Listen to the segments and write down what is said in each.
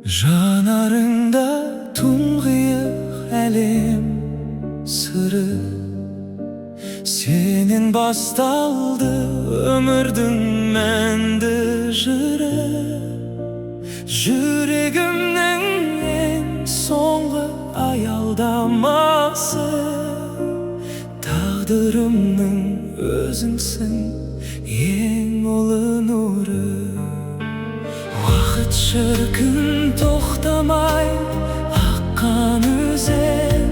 Жанарыңда тұңғиық әлем сыры, сенен басталды өмірдің мәнді жыры. Жүрегімнің ең соңғы аялдамасы, тағдырымның өзіңсің ең ұлы нұры. Уақыт шіркін тоқтамай аққан өзен,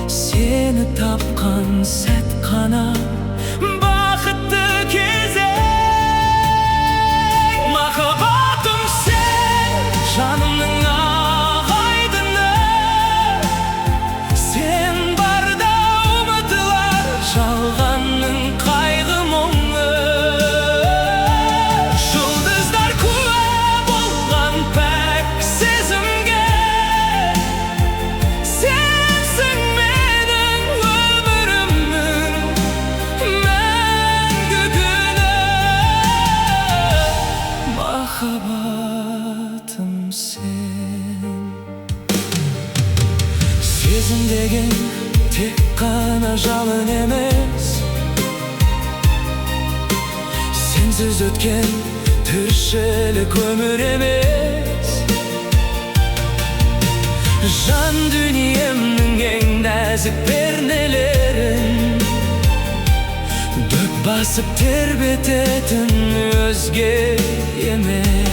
сені тапқан сәт қана бақытты кезең. Махаббатым сен, жанымның ақ айдыны, сен барда ұмытылар жалғанның қайғы мұңы. Жұлдыздар куә болған пәк сезімге, сенсің менің өмірімнің мәңгі күні. Махаббатым сен. Сезім деген тек қана жалын емес, сенсіз өткен тіршілік өмір емес. Жан дүниемнің ең нәзік пернелерін дөп басып тербететін өзге емес.